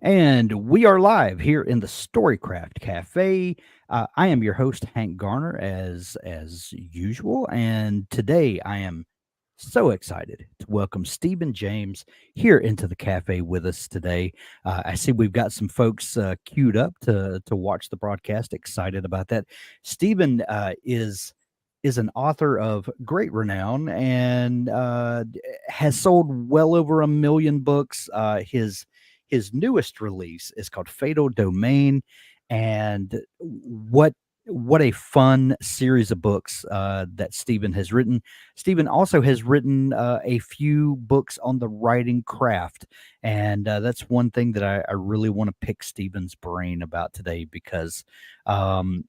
And we are live here in the Storycraft Cafe. I am your host, Hank Garner, as usual. And today I am so excited to welcome Stephen James here into the cafe with us today. I see we've got some folks queued up to watch the broadcast. Excited about that. Stephen is an author of great renown and has sold well over 1 million books. His newest release is called Fatal Domain, and what a fun series of books that Stephen has written. Stephen also has written a few books on the writing craft, and that's one thing that I really want to pick Stephen's brain about today because um,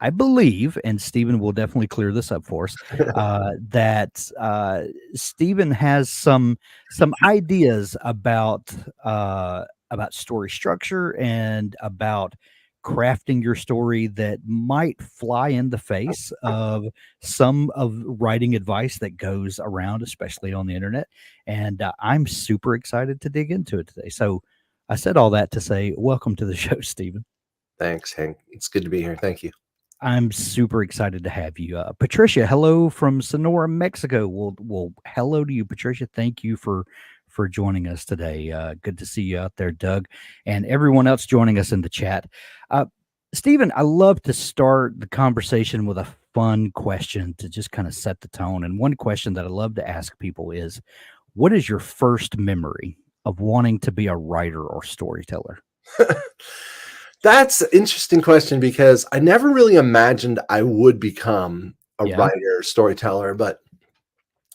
I believe, and Stephen will definitely clear this up for us, that Stephen has some ideas about story structure and about crafting your story that might fly in the face of some of writing advice that goes around, especially on the internet. And I'm super excited to dig into it today. So I said all that to say, welcome to the show, Stephen. Thanks, Hank. It's good to be here. Thank you. I'm super excited to have you. Patricia, hello from Sonora, Mexico. Well, hello to you, Patricia. Thank you for joining us today. Good to see you out there, Doug, and everyone else joining us in the chat. Uh, Stephen, I love to start the conversation with a fun question to just kind of set the tone. And one question that I love to ask people is, what is your first memory of wanting to be a writer or storyteller? That's an interesting question because I never really imagined I would become a Yeah. writer, storyteller, but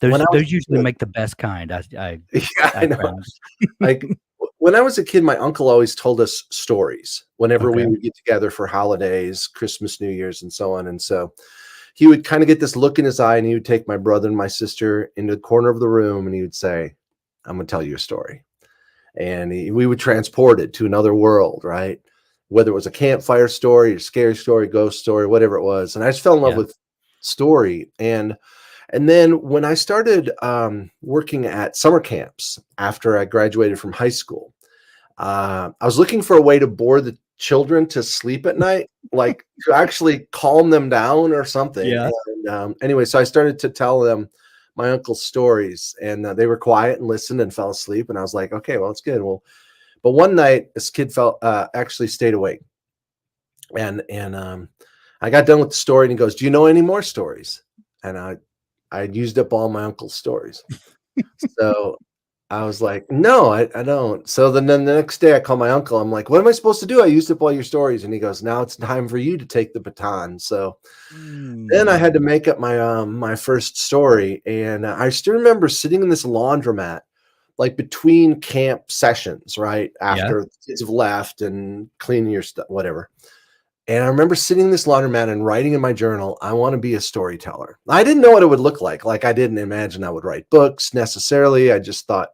when Those I was those usually a make the best kind. kid, yeah, I I know. found. Like when I was a kid, my uncle always told us stories whenever we Okay. would get together for holidays, Christmas, New Year's, and so on. And so he would kind of get this look in his eye and he would take my brother and my sister into the corner of the room and he would say, I'm going to tell you a story. And we would transport it to another world, right? Whether it was a campfire story, a scary story, ghost story, whatever it was. And I just fell in love Yeah. with story. And then when I started working at summer camps after I graduated from high school, I was looking for a way to bore the children to sleep at night, like to actually calm them down or something. Yeah. And anyway, so I started to tell them my uncle's stories, and they were quiet and listened and fell asleep. And I was like, okay, well, it's good. Well, but one night this kid actually stayed awake, and I got done with the story, and he goes, "Do you know any more stories?" And I used up all my uncle's stories. So I was like, "No, I don't." So then the next day I call my uncle. I'm like, "What am I supposed to do? I used up all your stories." And he goes, "Now it's time for you to take the baton." So then I had to Mm. make up my first story, and I still remember sitting in this laundromat, like between camp sessions, right Yeah. after the kids have left and cleaning your stuff, whatever. And I remember sitting in this laundromat and writing in my journal, I want to be a storyteller. I didn't know what it would look like. Like I didn't imagine I would write books necessarily. I just thought,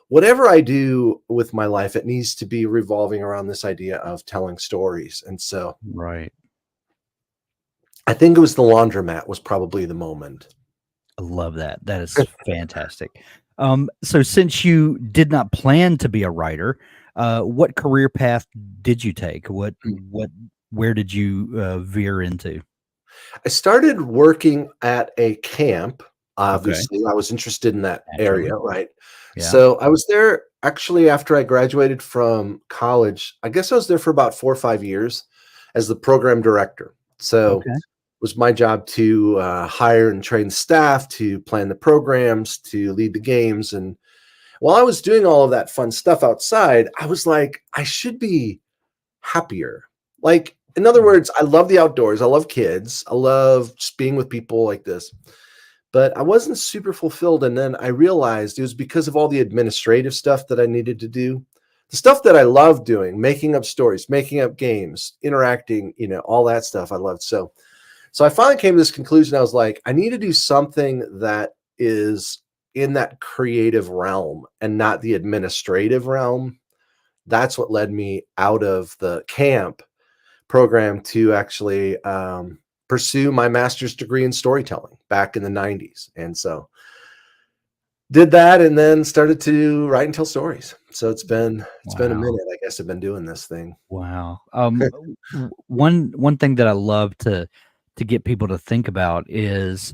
whatever I do with my life, it needs to be revolving around this idea of telling stories. And so Right. I think it was the laundromat was probably the moment. I love that. That is fantastic. So since you did not plan to be a writer, what career path did you take? Where did you veer into? I started working at a camp. Okay. Obviously, I was interested in that Naturally. area, right? Yeah. So I was there actually after I graduated from college. I guess I was there for about 4 or 5 years as the program director. So Okay. it was my job to hire and train staff, to plan the programs, to lead the games. And while I was doing all of that fun stuff outside, I was like, I should be happier. Like, in other Mm. words, I love the outdoors. I love kids. I love just being with people like this. But I wasn't super fulfilled. And then I realized it was because of all the administrative stuff that I needed to do. The stuff that I love doing, making up stories, making up games, interacting, all that stuff I loved. So I finally came to this conclusion. I was like, I need to do something that is in that creative realm and not the administrative realm. That's what led me out of the camp program to actually pursue my master's degree in storytelling back in the 90s. And so did that and then started to write and tell stories. So it's been a Wow. minute, I guess I've been doing this thing. Wow. One thing that I love to get people to think about is,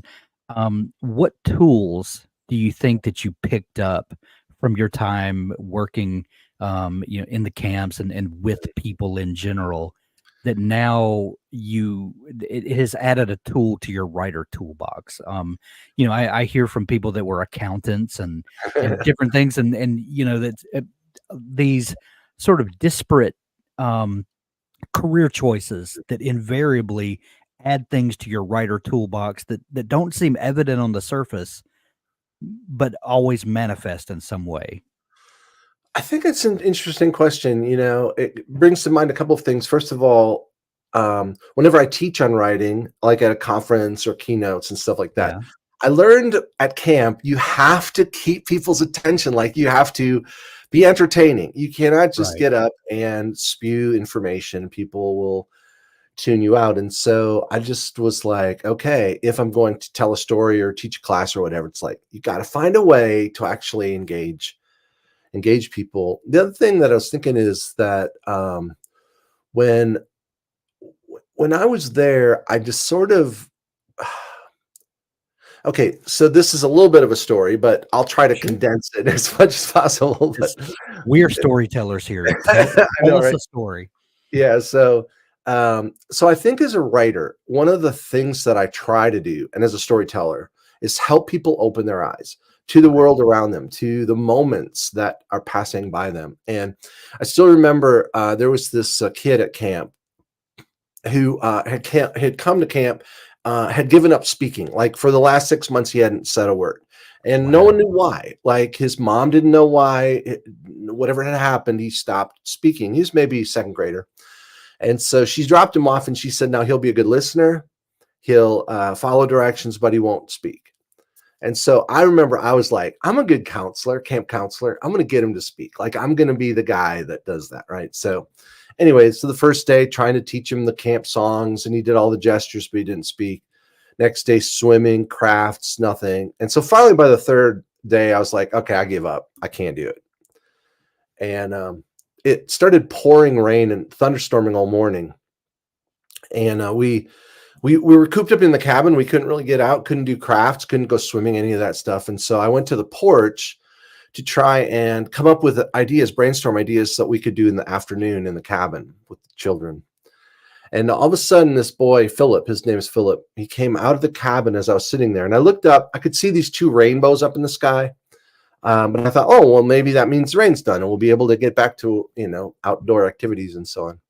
what tools do you think that you picked up from your time working, in the camps and with people in general, that now it has added a tool to your writer toolbox. I hear from people that were accountants and different things, and that these sort of disparate um, career choices that invariably add things to your writer toolbox that don't seem evident on the surface, but always manifest in some way. I think it's an interesting question. It brings to mind a couple of things. First of all, whenever I teach on writing, like at a conference or keynotes and stuff like that, Yeah, I learned at camp you have to keep people's attention. Like you have to be entertaining. You cannot just right. get up and spew information. People will tune you out. And so I just was like, okay, if I'm going to tell a story or teach a class or whatever, it's like you got to find a way to actually engage people. The other thing that I was thinking is that when when I was there, I just sort of okay. So this is a little bit of a story, but I'll try to Sure. condense it as much as possible. But It's we're storytellers here. Tell I tell know, us right? a story. Yeah. So I think as a writer, one of the things that I try to do, and as a storyteller, is help people open their eyes to the Okay. world around them, to the moments that are passing by them. And I still remember there was this kid at camp who had come to camp, had given up speaking. Like for the last 6 months, he hadn't said a word, and no one Wow. knew why. Like his mom didn't know why. Whatever had happened, he stopped speaking. He was maybe second grader, and so she dropped him off, and she said, "Now he'll be a good listener. He'll follow directions, but he won't speak." And so I remember I was like, I'm a good counselor, camp counselor. I'm going to get him to speak. Like I'm going to be the guy that does that. Right. So anyway, so the first day trying to teach him the camp songs and he did all the gestures, but he didn't speak. Next day, swimming, crafts, nothing. And so finally by the third day, I was like, okay, I give up. I can't do it. And it started pouring rain and thunderstorming all morning. And we were cooped up in the cabin. We couldn't really get out, couldn't do crafts, couldn't go swimming, any of that stuff. And so I went to the porch to try and come up with ideas, brainstorm ideas that we could do in the afternoon in the cabin with the children. And all of a sudden, this boy, Philip, his name is Philip, he came out of the cabin as I was sitting there. And I looked up, I could see these two rainbows up in the sky. But I thought, oh, well, maybe that means rain's done and we'll be able to get back to, outdoor activities and so on.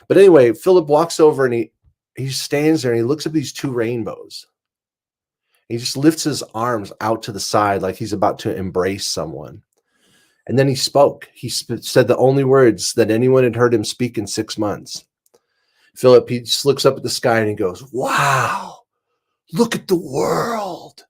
But anyway, Philip walks over and he stands there and he looks at these two rainbows. He just lifts his arms out to the side like he's about to embrace someone. And then he spoke. He said the only words that anyone had heard him speak in 6 months. Philip, he just looks up at the sky and he goes, wow, look at the world.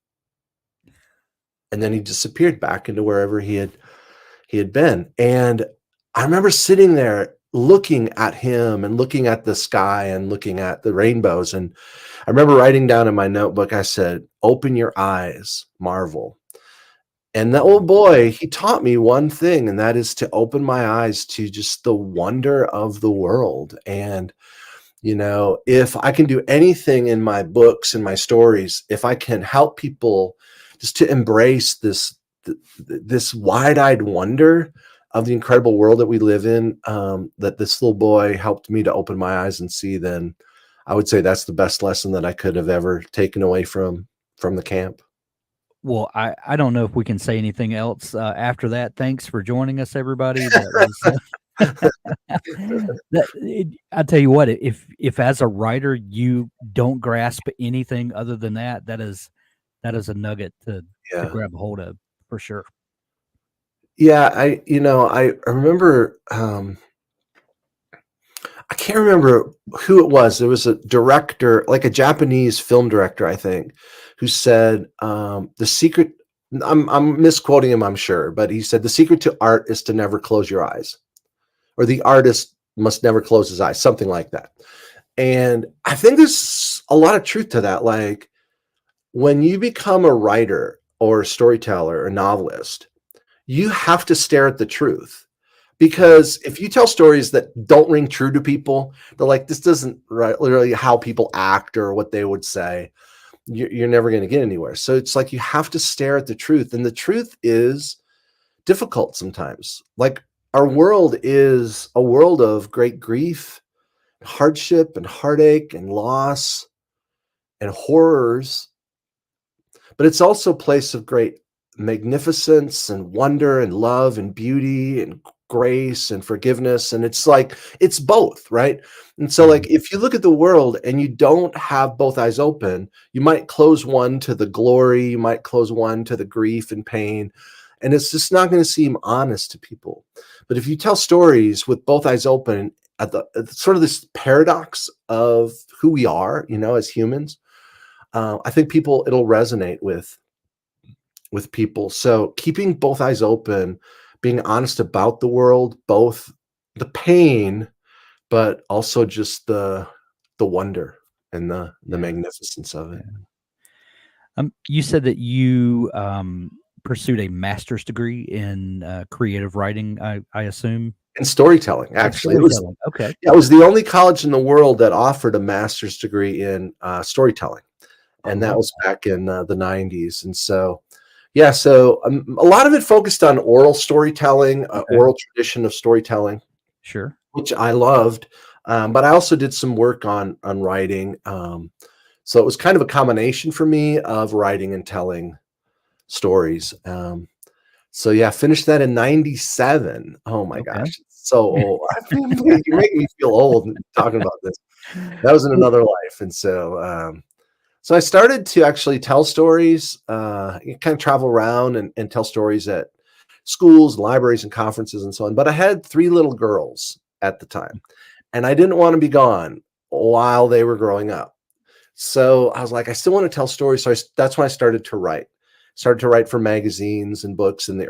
And then he disappeared back into wherever he had been. And I remember sitting there looking at him and looking at the sky and looking at the rainbows. And I remember writing down in my notebook, I said, open your eyes, marvel. And that old boy, he taught me one thing, and that is to open my eyes to just the wonder of the world. And, if I can do anything in my books and my stories, if I can help people just to embrace this wide-eyed wonder of the incredible world that we live in, that this little boy helped me to open my eyes and see, then I would say that's the best lesson that I could have ever taken away from the camp. Well, I don't know if we can say anything else after that. Thanks for joining us, everybody. That was I tell you what, if as a writer you don't grasp anything other than that, that is a nugget to Yeah. grab a hold of for sure. Yeah, I remember, I can't remember who it was. There was a director, like a Japanese film director, I think, who said, the secret, I'm misquoting him, I'm sure, but he said the secret to art is to never close your eyes, or the artist must never close his eyes, something like that. And I think there's a lot of truth to that. Like when you become a writer, or a storyteller or novelist, you have to stare at the truth. Because if you tell stories that don't ring true to people, they're like, this doesn't really how people act or what they would say, you're never going to get anywhere. So it's like you have to stare at the truth. And the truth is difficult sometimes. Like our world is a world of great grief, hardship, and heartache, and loss, and horrors. But it's also a place of great magnificence and wonder and love and beauty and grace and forgiveness. And it's like, it's both, right? And so, like, if you look at the world and you don't have both eyes open, you might close one to the glory, you might close one to the grief and pain, and it's just not going to seem honest to people. But if you tell stories with both eyes open at the sort of this paradox of who we are, as humans, I think it'll resonate with people. So keeping both eyes open, being honest about the world, both the pain, but also just the wonder and the magnificence of it. You said that you pursued a master's degree in creative writing, I assume? And storytelling, actually. Storytelling, okay. It was the only college in the world that offered a master's degree in storytelling. And that was back in the 90s. And so, so a lot of it focused on oral storytelling, oral tradition of storytelling. Sure. Which I loved. But I also did some work on writing. So it was kind of a combination for me of writing and telling stories. So finished that in 97. Oh my gosh, it's so old. You're making me feel old talking about this. That was in another life. And so I started to actually tell stories, kind of travel around and tell stories at schools and libraries and conferences and so on. But I had 3 little girls at the time, and I didn't want to be gone while they were growing up. So I was like, I still want to tell stories. So that's when I started to write. Started to write for magazines and books in the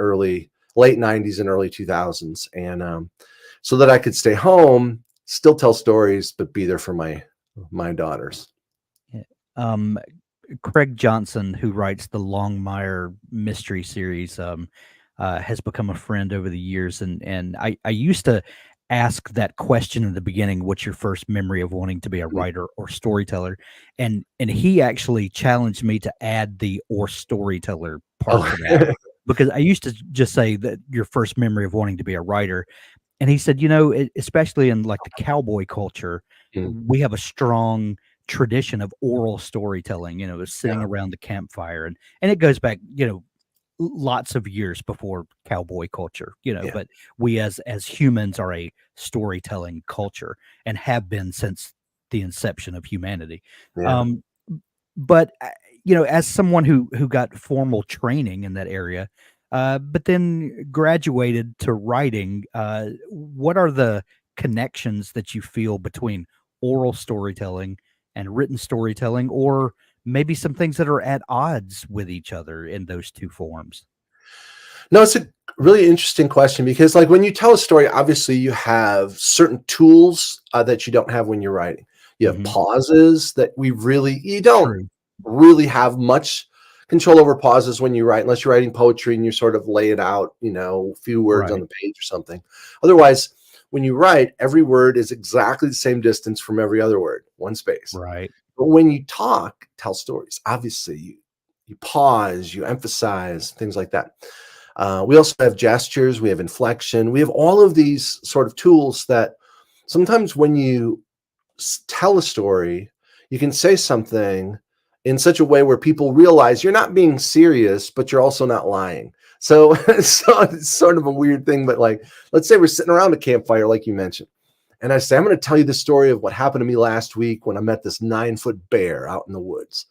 late 90s and early 2000s. And so that I could stay home, still tell stories, but be there for my daughters. Craig Johnson, who writes the Longmire mystery series, has become a friend over the years. And I used to ask that question in the beginning, what's your first memory of wanting to be a writer or storyteller? And he actually challenged me to add the or storyteller part to that, because I used to just say that your first memory of wanting to be a writer. And he said, especially in like the cowboy culture, we have a strong tradition of oral storytelling, sitting around the campfire. And it goes back, lots of years before cowboy culture, but we as humans are a storytelling culture and have been since the inception of humanity. But as someone who got formal training in that area, but then graduated to writing, what are the connections that you feel between oral storytelling and written storytelling, or maybe some things that are at odds with each other in those two forms? No, it's a really interesting question, because like when you tell a story, obviously you have certain tools that you don't have when you're writing. You have pauses that you don't really have much control over pauses when you write, unless you're writing poetry and you sort of lay it out, a few words on the page or something. Otherwise, when you write, every word is exactly the same distance from every other word, one space. Right. But when you tell stories, obviously you pause, you emphasize, things like that. We also have gestures, we have inflection, we have all of these sort of tools that sometimes when you tell a story, you can say something in such a way where people realize you're not being serious, but you're also not lying. So it's sort of a weird thing, but like, let's say we're sitting around a campfire, like you mentioned, and I say, I'm going to tell you the story of what happened to me last week when I met this 9-foot bear out in the woods.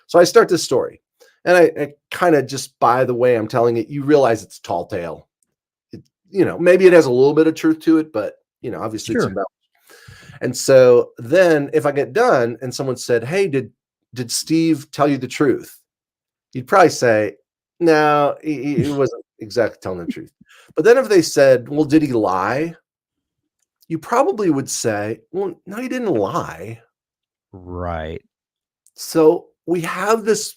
So I start this story, and I kind of, just by the way I'm telling it, you realize it's tall tale. Maybe it has a little bit of truth to it, but obviously it's about. And so then if I get done and someone said, hey, did Steve tell you the truth? You'd probably say, no, he wasn't exactly telling the truth. But then if they said, well, did he lie? You probably would say, well, no, he didn't lie. Right. So we have this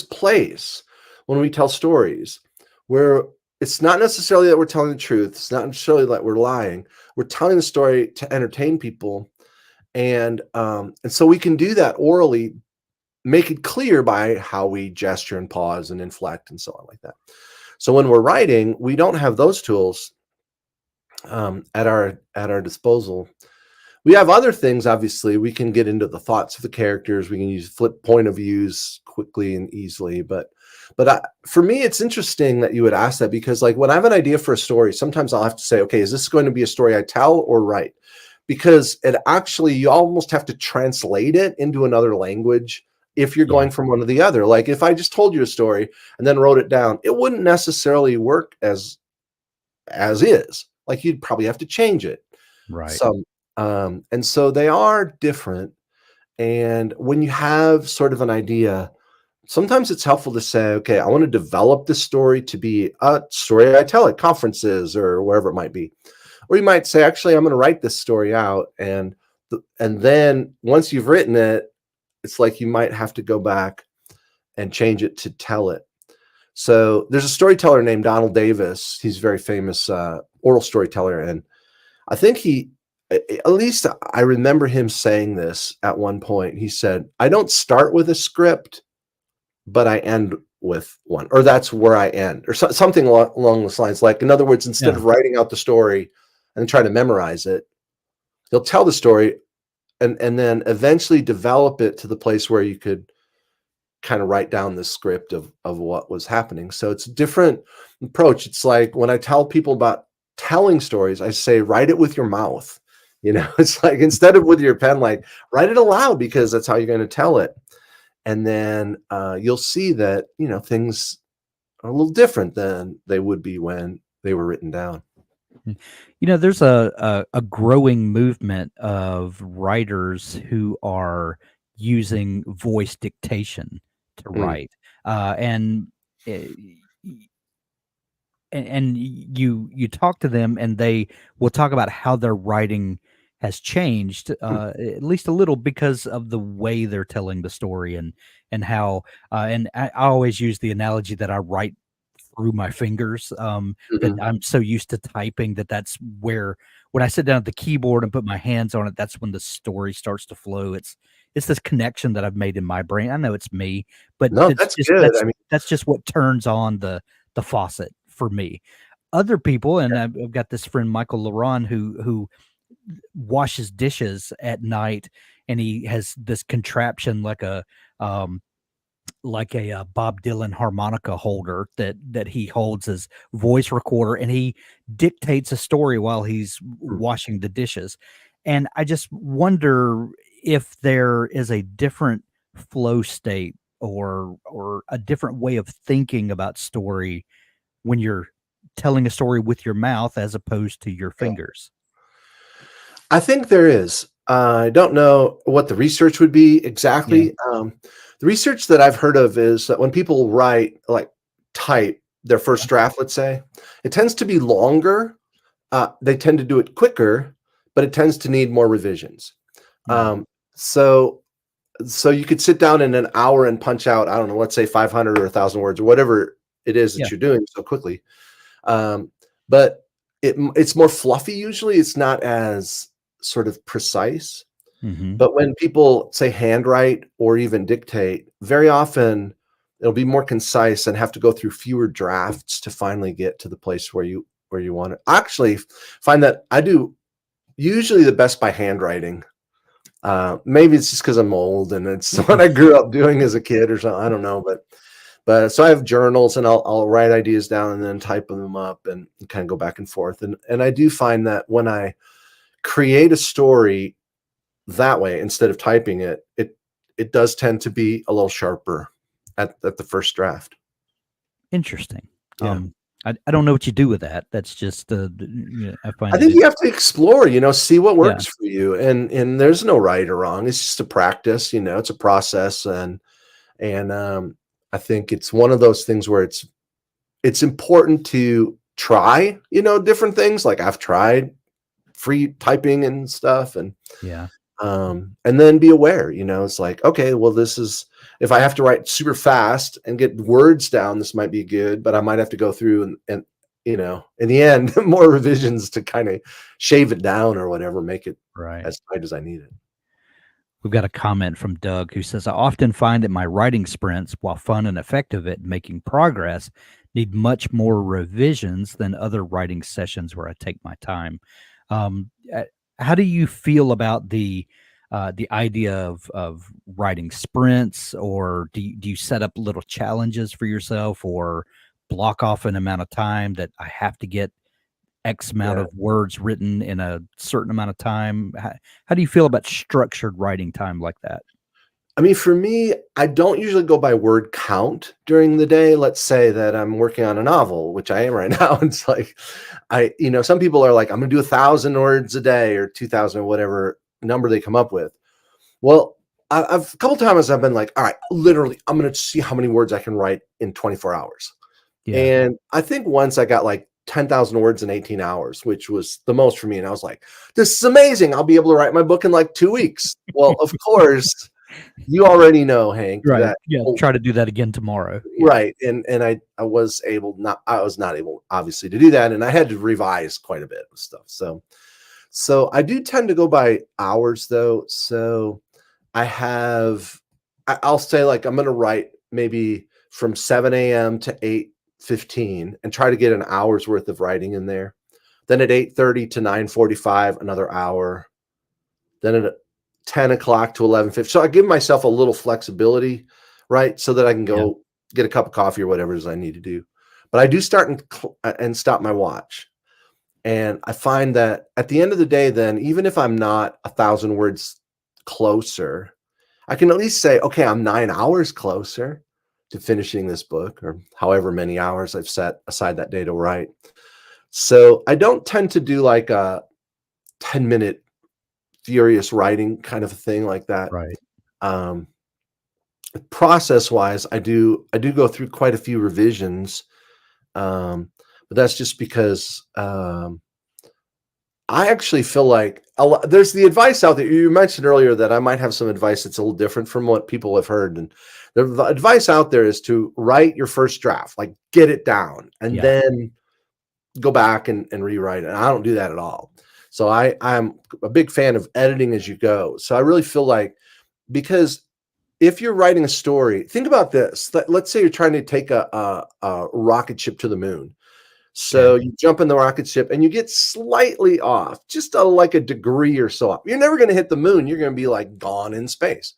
place when we tell stories, where it's not necessarily that we're telling the truth. It's not necessarily that we're lying. We're telling the story to entertain people. And so we can do that orally, make it clear by how we gesture and pause and inflect and so on like that. So when we're writing, we don't have those tools at our disposal. We have other things. Obviously, we can get into the thoughts of the characters. We can use flip point of views quickly and easily. But for me, it's interesting that you would ask that, because like when I have an idea for a story, sometimes I'll have to say, okay, is this going to be a story I tell or write? Because it actually, you almost have to translate it into another language if you're going from one to the other. Like if I just told you a story and then wrote it down, it wouldn't necessarily work as is. Like you'd probably have to change it. Right. And so they are different. And when you have sort of an idea, sometimes it's helpful to say, okay, I want to develop this story to be a story I tell at conferences or wherever it might be. Or you might say, actually, I'm going to write this story out. And then once you've written it, it's like you might have to go back and change it to tell it. So there's a storyteller named Donald Davis. He's a very famous oral storyteller. And I think at least I remember him saying this at one point. He said, I don't start with a script, but I end with one, or that's where I end, or something along those lines. Like, in other words, instead of writing out the story and trying to memorize it, he'll tell the story and then eventually develop it to the place where you could kind of write down the script of what was happening. So it's a different approach. It's like when I tell people about telling stories, I say, write it with your mouth. It's like, instead of with your pen, like write it aloud, because that's how you're going to tell it. And then you'll see that, things are a little different than they would be when they were written down. There's a growing movement of writers who are using voice dictation to write, and you talk to them, and they will talk about how their writing has changed, at least a little, because of the way they're telling the story, and how and I always use the analogy that I write through my fingers, that I'm so used to typing that's where, when I sit down at the keyboard and put my hands on it, that's when the story starts to flow. It's this connection that I've made in my brain. I know it's me, but No, that's good. That's just what turns on the faucet for me. Other people, and I've got this friend Michael Laron who washes dishes at night, and he has this contraption like a Bob Dylan harmonica holder that he holds as voice recorder, and he dictates a story while he's washing the dishes. And I just wonder if there is a different flow state or a different way of thinking about story when you're telling a story with your mouth as opposed to your fingers. I think there is. I don't know what the research would be exactly. The research that I've heard of is that when people write, like type their first draft, let's say, it tends to be longer. They tend to do it quicker, but it tends to need more revisions. So you could sit down in an hour and punch out, I don't know, let's say 500 or 1,000 words or whatever it is that you're doing so quickly. But it's more fluffy usually. It's not as sort of precise. But when people say handwrite or even dictate, very often it'll be more concise and have to go through fewer drafts to finally get to the place where you want it. I actually find that I do usually the best by handwriting. Maybe it's just because I'm old and it's what I grew up doing as a kid or something. I don't know, but so I have journals, and I'll write ideas down and then type them up and kind of go back and forth. And I do find that when I create a story that way, instead of typing it, it does tend to be a little sharper at the first draft. Interesting. I don't know what you do with that. That's just I think you have to explore, see what works for you, and there's no right or wrong. It's just a practice, it's a process, and I think it's one of those things where it's important to try, different things. Like I've tried free typing and stuff, and then be aware, it's like, okay, well, this is, if I have to write super fast and get words down, this might be good, but I might have to go through and in the end, more revisions to kind of shave it down or whatever, make it Right. as tight as I need it. We've got a comment from Doug who says, I often find that my writing sprints, while fun and effective at making progress, need much more revisions than other writing sessions where I take my time. Uh, how do you feel about the idea of writing sprints, or do you set up little challenges for yourself, or block off an amount of time that I have to get X amount Yeah. of words written in a certain amount of time? How do you feel about structured writing time like that? I mean, for me, I don't usually go by word count during the day. Let's say that I'm working on a novel, which I am right now. It's like, some people are like, I'm going to do 1,000 words a day or 2,000 or whatever number they come up with. Well, I've a couple times I've been like, all right, literally, I'm going to see how many words I can write in 24 hours. Yeah. And I think once I got like 10,000 words in 18 hours, which was the most for me. And I was like, this is amazing. I'll be able to write my book in like 2 weeks. Well, of course, you already know, Hank, Right. that Yeah. Try to do that again tomorrow. Yeah. right. And I was not able obviously to do that. And I had to revise quite a bit of stuff. So I do tend to go by hours though. So I'll say like I'm gonna write maybe from 7 a.m. to 8:15 and try to get an hour's worth of writing in there. Then at 8:30 to 9:45, another hour. Then at 10 o'clock to 11:50. So I give myself a little flexibility, right? So that I can Yeah. go get a cup of coffee or whatever it is I need to do. But I do start and stop my watch. And I find that at the end of the day, then, even if I'm not 1,000 words closer, I can at least say, okay, I'm 9 hours closer to finishing this book, or however many hours I've set aside that day to write. So I don't tend to do like a 10-minute furious writing kind of a thing like that. Right. Um, Process wise, I do go through quite a few revisions. But that's just because I actually feel like there's the advice out there. You mentioned earlier that I might have some advice that's a little different from what people have heard. And the advice out there is to write your first draft, like get it down, and Yeah. then go back and rewrite it. And I don't do that at all. So I'm a big fan of editing as you go. So I really feel like, because if you're writing a story, think about this. Let's say you're trying to take a rocket ship to the moon. So Okay. you jump in the rocket ship and you get slightly off, just like a degree or so off. You're never going to hit the moon. You're going to be like gone in space.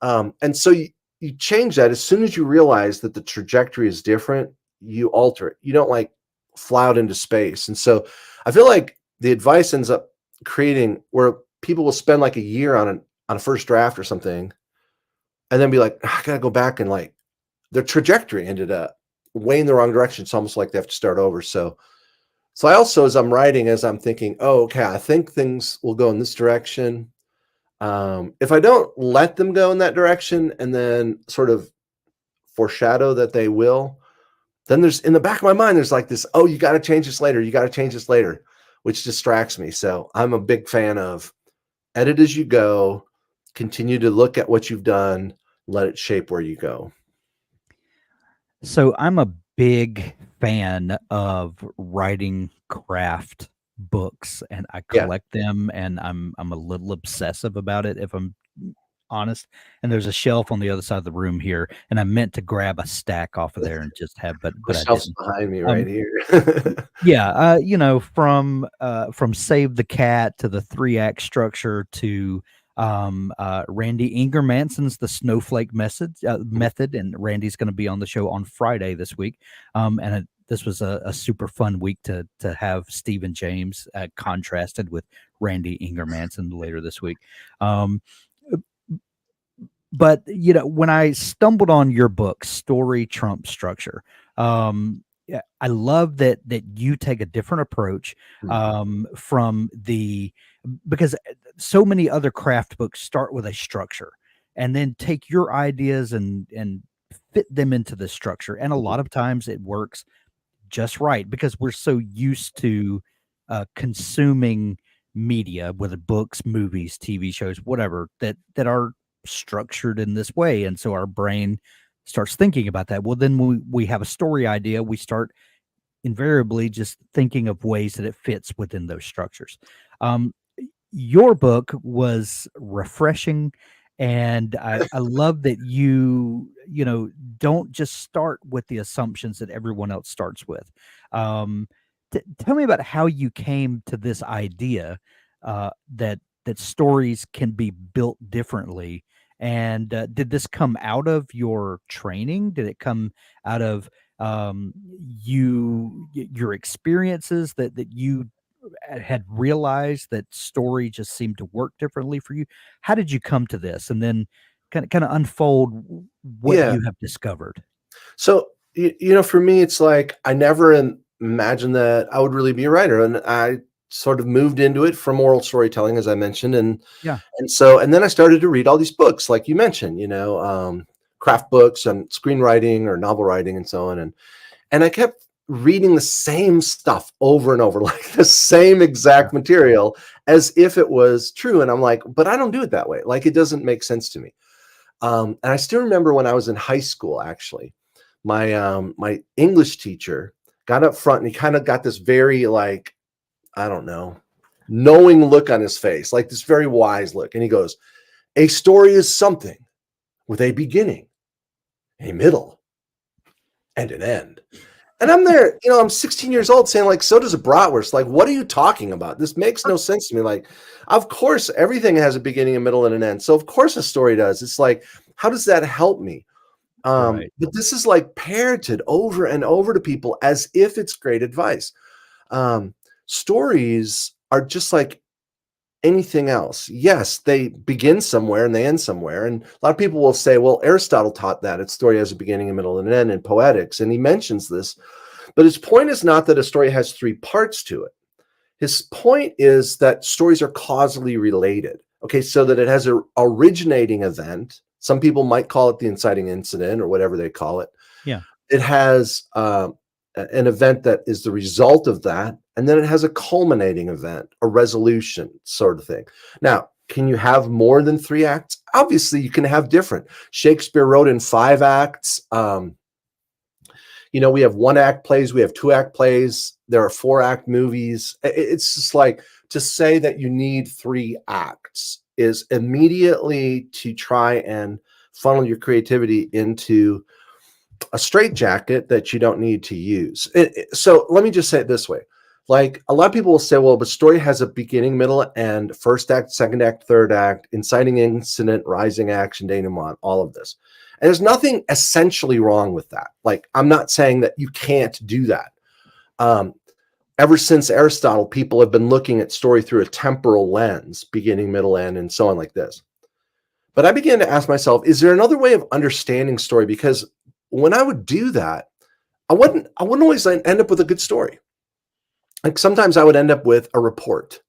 And so you change that as soon as you realize that the trajectory is different. You alter it. You don't like fly out into space. And so I feel like the advice ends up creating where people will spend like a year on a first draft or something, and then be like, I gotta go back, and like their trajectory ended up way in the wrong direction. It's almost like they have to start over. So I also, as I'm writing, as I'm thinking, oh, okay, I think things will go in this direction. If I don't let them go in that direction and then sort of foreshadow that they will, then there's in the back of my mind, there's like this, oh, you got to change this later. You got to change this later, which distracts me. So I'm a big fan of edit as you go, continue to look at what you've done, let it shape where you go. So I'm a big fan of writing craft books, and I Yeah. collect them, and I'm a little obsessive about it, if I'm honest. And there's a shelf on the other side of the room here, and I meant to grab a stack off of there and just have, but The I shelf's didn't. behind me right here. Yeah, from Save the Cat to the 3-act structure to Randy Ingermanson's The Snowflake Method, and Randy's going to be on the show on Friday this week. This was a super fun week to have Stephen James contrasted with Randy Ingermanson later this week. But when I stumbled on your book, Story Trump Structure, yeah, I love that you take a different approach from because so many other craft books start with a structure and then take your ideas and fit them into the structure. And a lot of times it works just right because we're so used to consuming media, whether books, movies, TV shows, whatever, that are structured in this way. And so our brain starts thinking about that. Well, then we have a story idea. We start invariably just thinking of ways that it fits within those structures. Um, your book was refreshing, and I love that don't just start with the assumptions that everyone else starts with. Um, Tell me about how you came to this idea that stories can be built differently. And did this come out of your training? Did it come out of your experiences that you had realized that story just seemed to work differently for you? How did you come to this? And then kind of unfold what Yeah. you have discovered. So, for me, it's like I never imagined that I would really be a writer, and I sort of moved into it from oral storytelling, as I mentioned, Yeah. and then I started to read all these books, like you mentioned, craft books and screenwriting or novel writing and so on, and I kept reading the same stuff over and over, like the same Yeah. exact material, as if it was true, and I'm like, but I don't do it that way. Like it doesn't make sense to me. And I still remember when I was in high school, actually, my English teacher got up front and he kind of got this very like, I don't know, knowing look on his face, like this very wise look. And he goes, a story is something with a beginning, a middle, and an end. And I'm there, I'm 16 years old saying like, so does a bratwurst. Like, what are you talking about? This makes no sense to me. Like, of course, everything has a beginning, a middle, and an end. So of course a story does. It's like, how does that help me? Right. But this is like parroted over and over to people as if it's great advice. Stories are just like anything else. Yes, they begin somewhere and they end somewhere. And a lot of people will say, well, Aristotle taught that a story has a beginning, a middle, and an end in poetics. And he mentions this, but his point is not that a story has three parts to it. His point is that stories are causally related. Okay, so that it has an originating event. Some people might call it the inciting incident or whatever they call it. Yeah. It has an event that is the result of that. And then it has a culminating event, a resolution sort of thing. Now, can you have more than three acts? Obviously, you can have different. Shakespeare wrote in 5 acts. We have 1-act plays, we have 2-act plays, there are 4-act movies. It's just like to say that you need 3 acts is immediately to try and funnel your creativity into a straitjacket that you don't need to use. So let me just say it this way. Like a lot of people will say, well, but story has a beginning, middle, and first act, second act, third act, inciting incident, rising action, denouement, all of this. And there's nothing essentially wrong with that. Like, I'm not saying that you can't do that. Ever since Aristotle, people have been looking at story through a temporal lens, beginning, middle, end, and so on like this. But I began to ask myself, is there another way of understanding story? Because when I would do that, I wouldn't always end up with a good story. Like sometimes I would end up with a report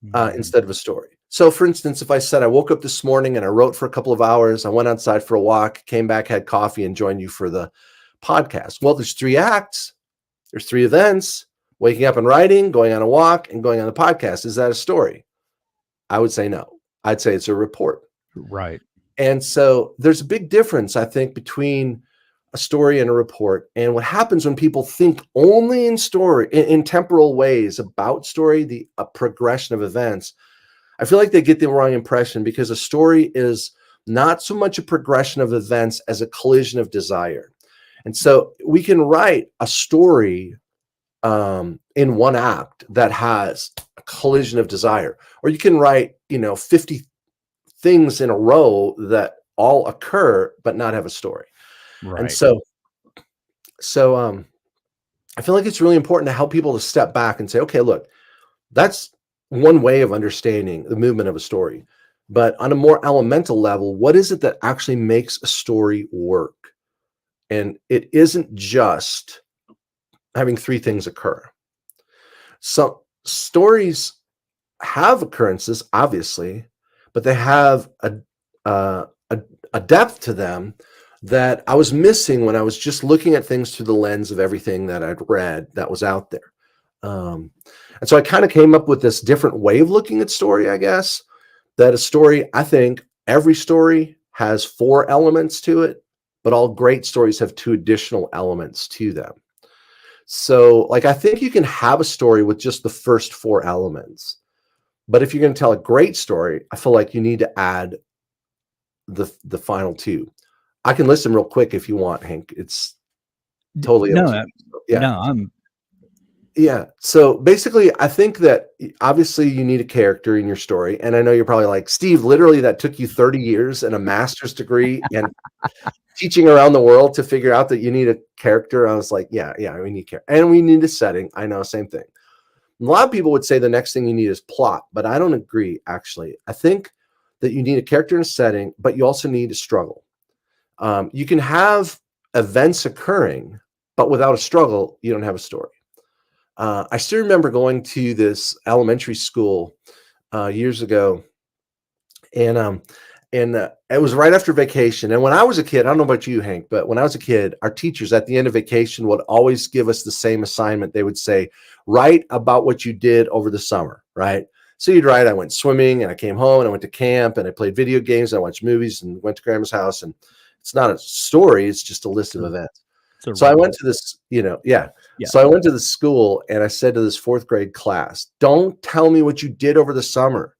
instead of a story. So for instance, if I said I woke up this morning and I wrote for a couple of hours, I went outside for a walk, came back, had coffee, and joined you for the podcast. Well, there's 3 acts. There's 3 events: waking up and writing, going on a walk, and going on the podcast. Is that a story? I would say no. I'd say it's a report. Right. And so there's a big difference, I think, between a story and a report. And what happens when people think only in story, in temporal ways about story, a progression of events, I feel like they get the wrong impression, because a story is not so much a progression of events as a collision of desire. And so we can write a story in 1 act that has a collision of desire, or you can write, 50 things in a row that all occur but not have a story. Right. And so I feel like it's really important to help people to step back and say, okay, look, that's one way of understanding the movement of a story. But on a more elemental level, what is it that actually makes a story work? And it isn't just having 3 things occur. So stories have occurrences, obviously, but they have a depth to them that I was missing when I was just looking at things through the lens of everything that I'd read that was out there. And so I kind of came up with this different way of looking at story, I guess, that a story, I think, every story has 4 elements to it, but all great stories have 2 additional elements to them. So, like, I think you can have a story with just the first 4 elements. But if you're going to tell a great story, I feel like you need to add the final 2. I can list them real quick if you want, Hank. It's totally up No, to you. Yeah. no, I'm Yeah. So basically, I think that obviously you need a character in your story. And I know you're probably like, Steve, literally that took you 30 years and a master's degree and teaching around the world to figure out that you need a character. I was like, yeah, we need character. And we need a setting. I know, same thing. A lot of people would say the next thing you need is plot, but I don't agree, actually. I think that you need a character and a setting, but you also need a struggle. You can have events occurring, but without a struggle, you don't have a story. I still remember going to this elementary school years ago, and it was right after vacation. And when I was a kid, I don't know about you, Hank, but when I was a kid, our teachers at the end of vacation would always give us the same assignment. They would say, write about what you did over the summer, right? So you'd write, I went swimming and I came home and I went to camp and I played video games and I watched movies and went to grandma's house. And it's not a story, it's just a list of events. So I went to this, yeah. So I went to the school and I said to this 4th grade class, don't tell me what you did over the summer.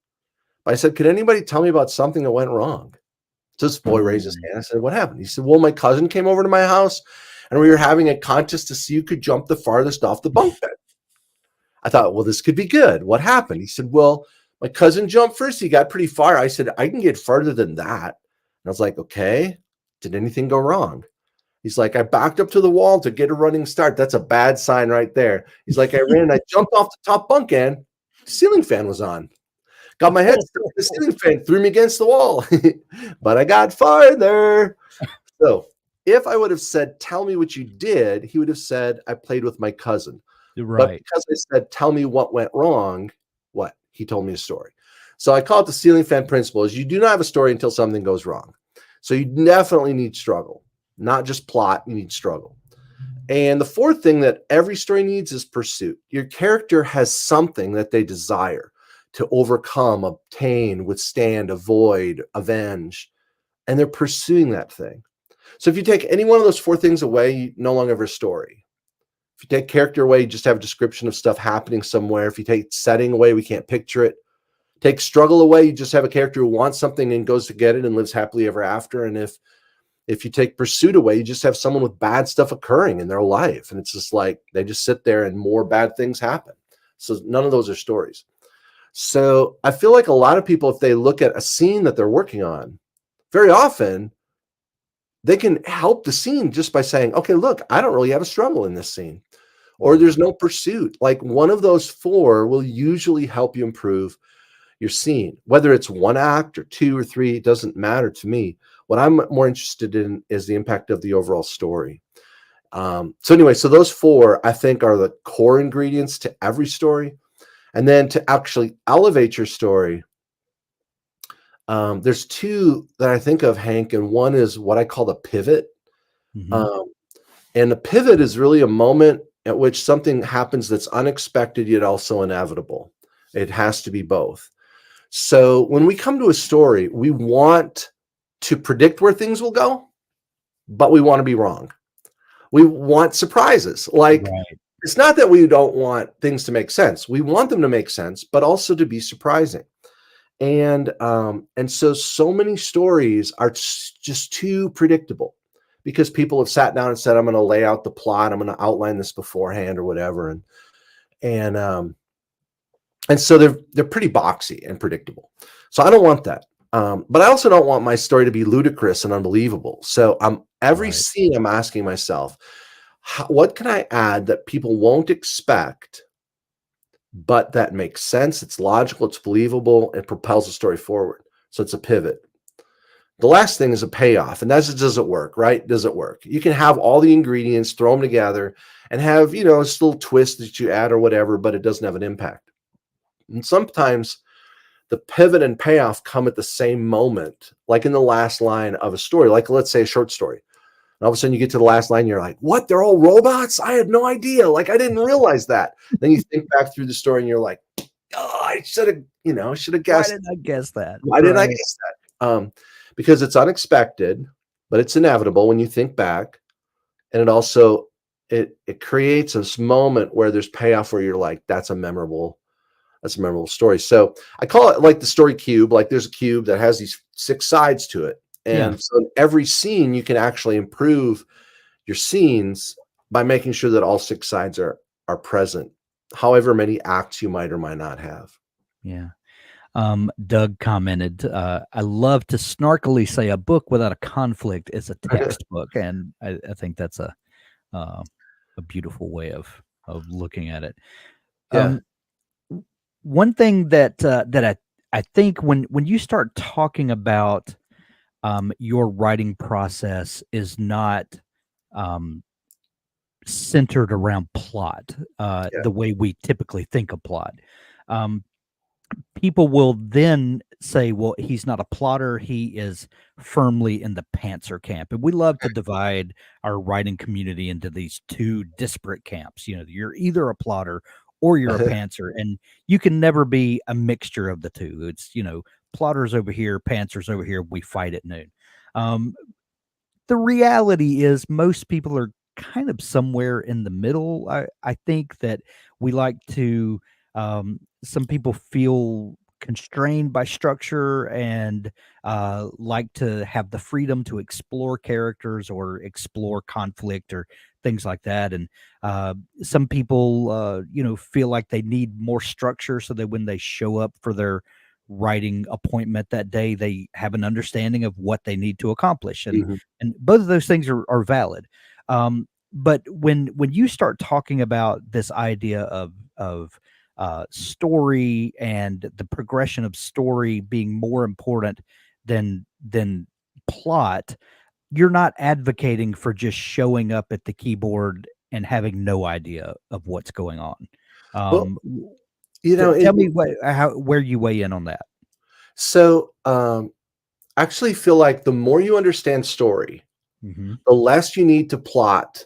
I said, could anybody tell me about something that went wrong? So this boy raised his hand. I said, what happened? He said, well, my cousin came over to my house and we were having a contest to see who could jump the farthest off the bunk bed. I thought, well, this could be good. What happened? He said, well, my cousin jumped first. He got pretty far. I said, I can get farther than that. And I was like, okay, did anything go wrong? He's like, I backed up to the wall to get a running start. That's a bad sign right there. He's like, I ran and I jumped off the top bunk end. The ceiling fan was on. Got my head stuck in the ceiling fan, threw me against the wall, but I got farther. So if I would have said, tell me what you did, he would have said, I played with my cousin. right. But because I said, tell me what went wrong, what? He told me a story. So I call it the ceiling fan principle, is you do not have a story until something goes wrong. So you definitely need struggle, not just plot, you need struggle. And the 4th thing that every story needs is pursuit. Your character has something that they desire to overcome, obtain, withstand, avoid, avenge, and they're pursuing that thing. So if you take any one of those 4 things away, you no longer have a story. If you take character away, you just have a description of stuff happening somewhere. If you take setting away, we can't picture it. Take struggle away, you just have a character who wants something and goes to get it and lives happily ever after. And if you take pursuit away, you just have someone with bad stuff occurring in their life. And it's just like they just sit there and more bad things happen. So none of those are stories. So I feel like a lot of people, if they look at a scene that they're working on, very often they can help the scene just by saying, okay, look, I don't really have a struggle in this scene, or there's no pursuit. Like one of those 4 will usually help you improve your scene, whether it's 1 act or 2 or 3, it doesn't matter to me. What I'm more interested in is the impact of the overall story. So anyway, so those 4, I think, are the core ingredients to every story. And then to actually elevate your story, there's 2 that I think of, Hank, and one is what I call the pivot. And the pivot is really a moment at which something happens that's unexpected yet also inevitable. It has to be both. So when we come to a story, we want to predict where things will go, but we want to be wrong. We want surprises. Like, it's not that we don't want things to make sense. We want them to make sense, but also to be surprising. And so many stories are just too predictable because people have sat down and said, I'm going to lay out the plot. I'm going to outline this beforehand or whatever. And so they're pretty boxy and predictable. So I don't want that. But I also don't want my story to be ludicrous and unbelievable. So every scene I'm asking myself, what can I add that people won't expect, but that makes sense? It's logical, it's believable, it propels the story forward. So it's a pivot. The last thing is a payoff, and that's just, does it work, right? Does it work? You can have all the ingredients, throw them together, and have, a little twist that you add or whatever, but it doesn't have an impact. And sometimes the pivot and payoff come at the same moment, like in the last line of a story, like let's say a short story. And all of a sudden you get to the last line, you're like, what? They're all robots? I had no idea. Like, I didn't realize that. Then you think back through the story and you're like, oh, I should have guessed. Why didn't I guess that? Why didn't I guess that? um, because it's unexpected, but it's inevitable when you think back, and it also it creates this moment where there's payoff where you're like, that's a memorable story. So I call it like the story cube. Like there's a cube that has these 6 sides to it, Yeah. and so in every scene you can actually improve your scenes by making sure that all 6 sides are present, however many acts you might or might not have. Yeah. Doug commented, I love to snarkily say a book without a conflict is a textbook. And I think that's uh, a beautiful way of looking at it. Yeah. Um, one thing that I think when you start talking about your writing process is not um, centered around plot, Yeah. the way we typically think of plot. Um, People will then say, well, he's not a plotter. He is firmly in the pantser camp. And we love to divide our writing community into these 2 disparate camps. You know, you're either a plotter or you're a pantser, and you can never be a mixture of the 2. It's, plotters over here, pantsers over here. We fight at noon. Um, the reality is most people are kind of somewhere in the middle. I think that we like to some people feel constrained by structure and like to have the freedom to explore characters or explore conflict or things like that. And some people feel like they need more structure so that when they show up for their writing appointment that day, they have an understanding of what they need to accomplish. And Mhm. both of those things are valid. But when you start talking about this idea of story and the progression of story being more important than plot, you're not advocating for just showing up at the keyboard and having no idea of what's going on. Well, Um, you know, Tell me where you weigh in on that. so I actually feel like the more you understand story, Hmm. the less you need to plot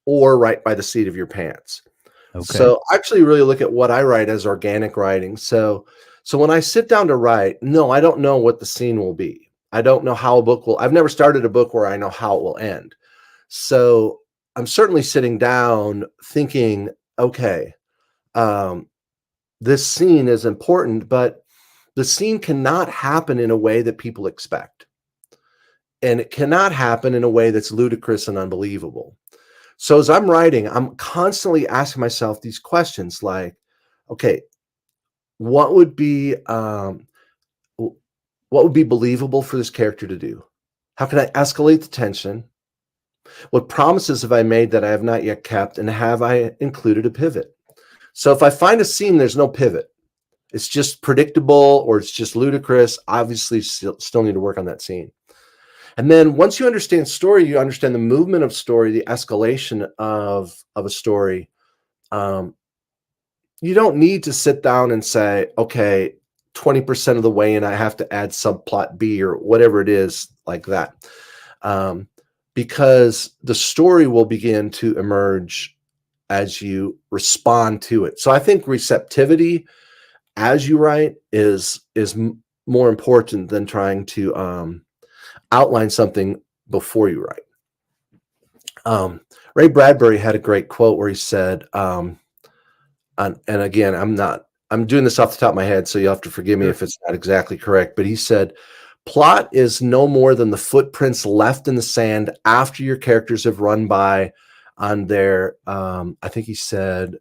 or write by the seat of your pants. Okay. So I actually really look at what I write as organic writing. So when I sit down to write, no, I don't know what the scene will be. I don't know how a book will. I've never started a book where I know how it will end. So I'm certainly sitting down thinking, okay, um, this scene is important, but the scene cannot happen in a way that people expect. And it cannot happen in a way that's ludicrous and unbelievable. So as I'm writing, I'm constantly asking myself these questions like, okay, what would be what would be believable for this character to do? How can I escalate the tension? What promises have I made that I have not yet kept? And have I included a pivot? So if I find a scene, there's no pivot. It's just predictable or it's just ludicrous. Obviously, still need to work on that scene. And then once you understand story, you understand the movement of story, the escalation of a story. Um, you don't need to sit down and say, okay, 20% of the way in, I have to add subplot B or whatever it is like that. Um, because the story will begin to emerge as you respond to it. So I think receptivity as you write is more important than trying to outline something before you write. Ray Bradbury had a great quote where he said, and again, I'm doing this off the top of my head, so you'll have to forgive me Sure. if it's not exactly correct, but he said, plot is no more than the footprints left in the sand after your characters have run by on their, I think he said,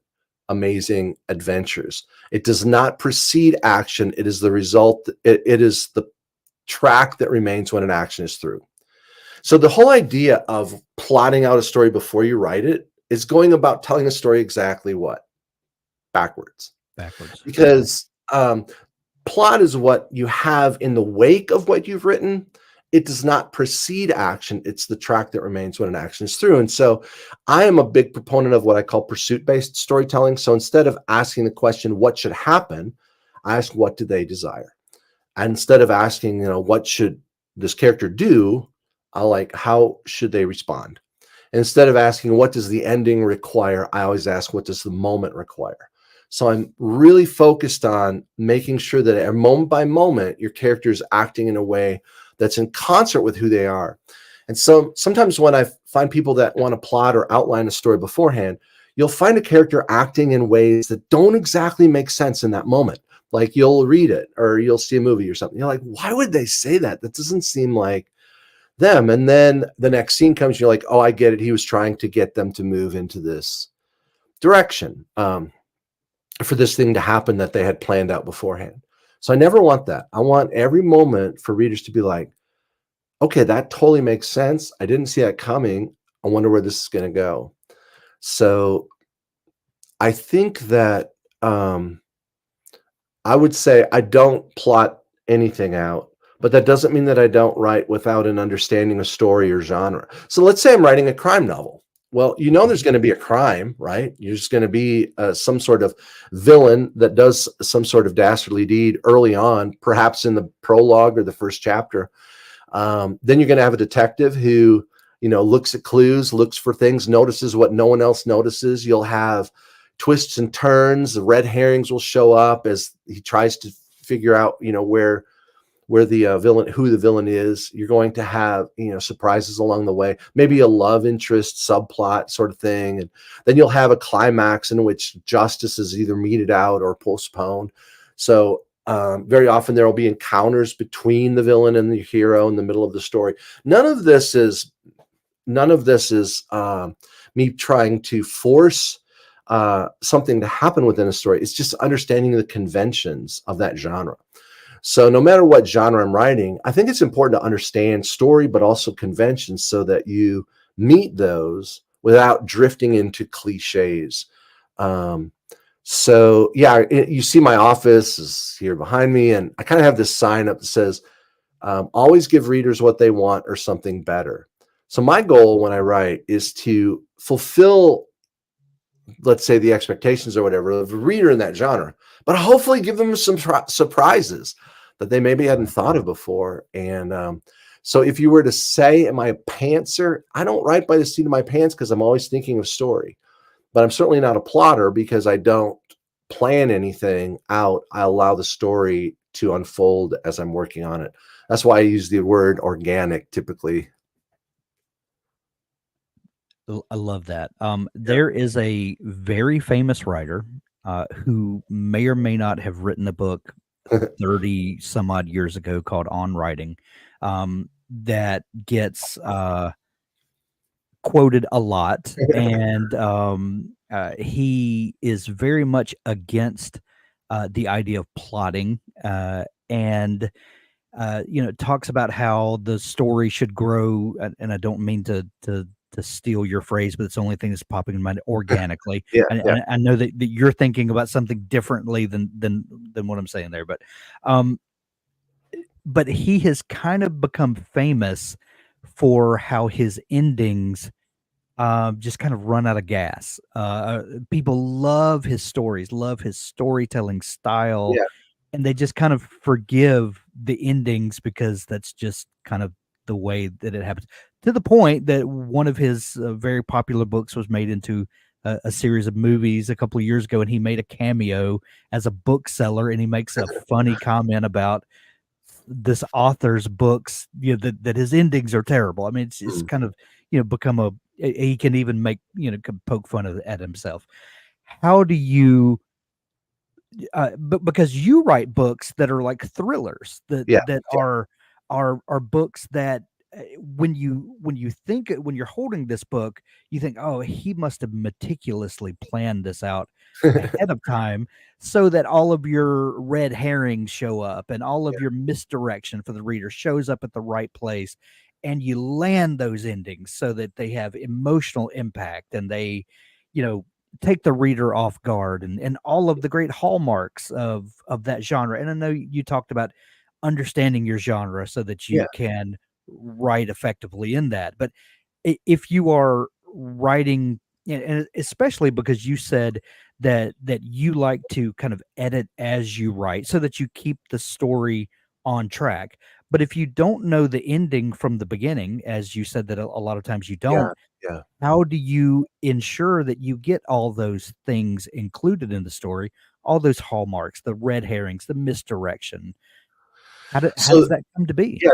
amazing adventures. It does not precede action. It is the result. It is the track that remains when an action is through. So the whole idea of plotting out a story before you write it is going about telling a story exactly what? Backwards. Backwards. Okay. Because plot is what you have in the wake of what you've written. It does not precede action. It's the track that remains when an action is through. And so I am a big proponent of what I call pursuit-based storytelling. So instead of asking the question, what should happen? I ask, what do they desire? And instead of asking, what should this character do? I like, how should they respond? And instead of asking, what does the ending require? I always ask, what does the moment require? So I'm really focused on making sure that at moment by moment, your character is acting in a way that's in concert with who they are. And so sometimes when I find people that want to plot or outline a story beforehand, you'll find a character acting in ways that don't exactly make sense in that moment. Like you'll read it or you'll see a movie or something. You're like, why would they say that? That doesn't seem like them. And then the next scene comes, you're like, oh, I get it. He was trying to get them to move into this direction for this thing to happen that they had planned out beforehand. So I never want that. I want every moment for readers to be like, okay, that totally makes sense. I didn't see that coming. I wonder where this is going to go. So I think that I would say I don't plot anything out, but that doesn't mean that I don't write without an understanding of story or genre. So let's say I'm writing a crime novel. Well, you know, there's going to be a crime, right? There's going to be some sort of villain that does some sort of dastardly deed early on, perhaps in the prologue or the first chapter. Then you're going to have a detective who, you know, looks at clues, looks for things, notices what no one else notices. You'll have twists and turns. The red herrings will show up as he tries to figure out, you know, where the villain, who the villain is. You're going to have, you know, surprises along the way, maybe a love interest subplot sort of thing. And then you'll have a climax in which justice is either meted out or postponed. So very often there will be encounters between the villain and the hero in the middle of the story. None of this is me trying to force something to happen within a story. It's just understanding the conventions of that genre. So no matter what genre I'm writing, I think it's important to understand story, but also conventions so that you meet those without drifting into cliches. So yeah, you see my office is here behind me, and I kind of have this sign up that says, always give readers what they want or something better. So my goal when I write is to fulfill, let's say, the expectations or whatever of a reader in that genre, but hopefully give them some surprises that they maybe hadn't thought of before. And so if you were to say, am I a pantser? I don't write by the seat of my pants because I'm always thinking of story, but I'm certainly not a plotter because I don't plan anything out. I allow the story to unfold as I'm working on it. That's why I use the word organic typically. I love that. Yeah. There is a very famous writer who may or may not have written a book 30 some odd years ago called On Writing, that gets quoted a lot. And he is very much against the idea of plotting, and talks about how the story should grow. And I don't mean to steal your phrase, but it's the only thing that's popping in mind, organically. Yeah. And Yeah. I know that you're thinking about something differently than what I'm saying there, um, but he has kind of become famous for how his endings just kind of run out of gas. People love his stories, love his storytelling style, Yeah. and they just kind of forgive the endings because that's just kind of the way that it happens. To the point that one of his very popular books was made into a series of movies a couple of years ago, and he made a cameo as a bookseller, and he makes a funny comment about this author's books, that his endings are terrible. I mean, it's Mm. kind of, become he can even make, poke fun at himself. How do you but because you write books that are like thrillers, that Yeah. are books that when you're holding this book, you think, oh, he must have meticulously planned this out ahead of time so that all of your red herrings show up and all of Yeah. your misdirection for the reader shows up at the right place, and you land those endings so that they have emotional impact, and they, you know take the reader off guard, and all of the great hallmarks of that genre. And I know you talked about understanding your genre so that Yeah. you can write effectively in that. But if you are writing, and especially because you said that you like to kind of edit as you write so that you keep the story on track. But if you don't know the ending from the beginning, as you said that a lot of times you Yeah. don't, Yeah. How do you ensure that you get all those things included in the story, all those hallmarks, the red herrings, the misdirection? How So does that come to be? yeah,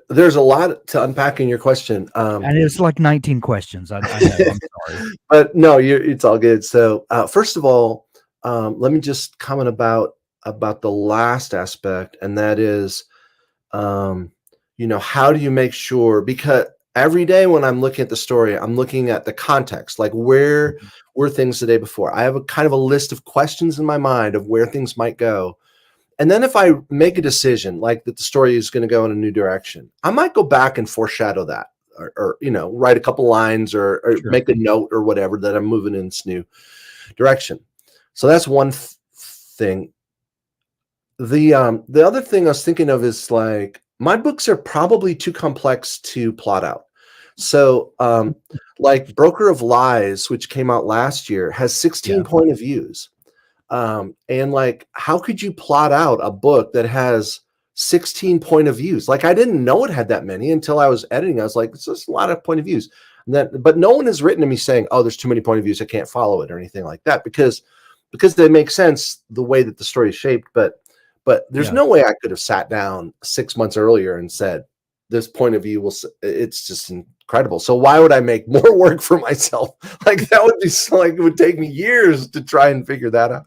there's a lot to unpack in your question. And it's like 19 questions. I know. I'm sorry. But no, it's all good. So first of all, let me just comment about the last aspect, and that is, um, how do you make sure? Because every day when I'm looking at the story, I'm looking at the context, like where Mhm. were things the day before. I have a kind of a list of questions in my mind of where things might go. And then if I make a decision like that the story is going to go in a new direction, I might go back and foreshadow that, or write a couple lines, or Sure. make a note or whatever that I'm moving in this new direction. So that's one thing. The other thing I was thinking of is, like, my books are probably too complex to plot out. So like Broker of Lies, which came out last year, has 16 Yeah. point of views. And like, how could you plot out a book that has 16 point of views? Like, I didn't know it had that many until I was editing. I was like, it's just a lot of point of views. But no one has written to me saying, oh, there's too many point of views, I can't follow it, or anything like that, because they make sense the way that the story is shaped. But there's Yeah. no way I could have sat down 6 months earlier and said, this point of view it's just incredible. So why would I make more work for myself? Like, that would be like, it would take me years to try and figure that out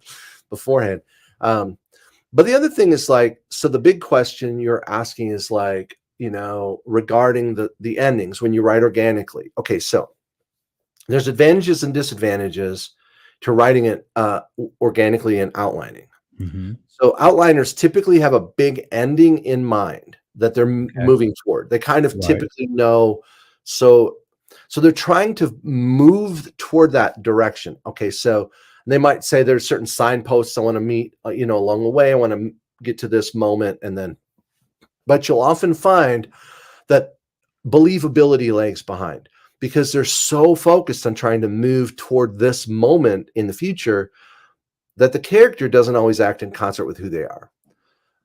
beforehand. But the other thing is, like, so the big question you're asking is, like, regarding the endings when you write organically. Okay, so there's advantages and disadvantages to writing it organically and outlining. Mhm. So outliners typically have a big ending in mind that they're Okay. moving toward. They kind of Right. typically know. So they're trying to move toward that direction. Okay, so they might say there's certain signposts I want to meet, along the way. I want to get to this moment, but you'll often find that believability lags behind, because they're so focused on trying to move toward this moment in the future that the character doesn't always act in concert with who they are.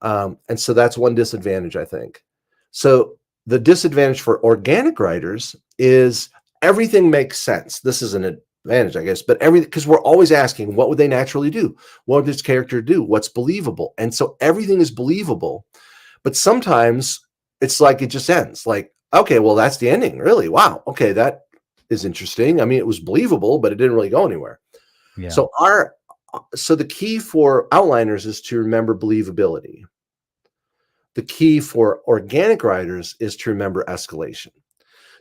And so that's one disadvantage, I think. So the disadvantage for organic writers is everything makes sense. This is an advantage, I guess, but because we're always asking, what would they naturally do? What would this character do? What's believable? And so everything is believable, but sometimes it's like, it just ends like, okay, well, that's the ending. Really? Wow. Okay. That is interesting. I mean, it was believable, but it didn't really go anywhere. Yeah. So the key for outliners is to remember believability. The key for organic writers is to remember escalation.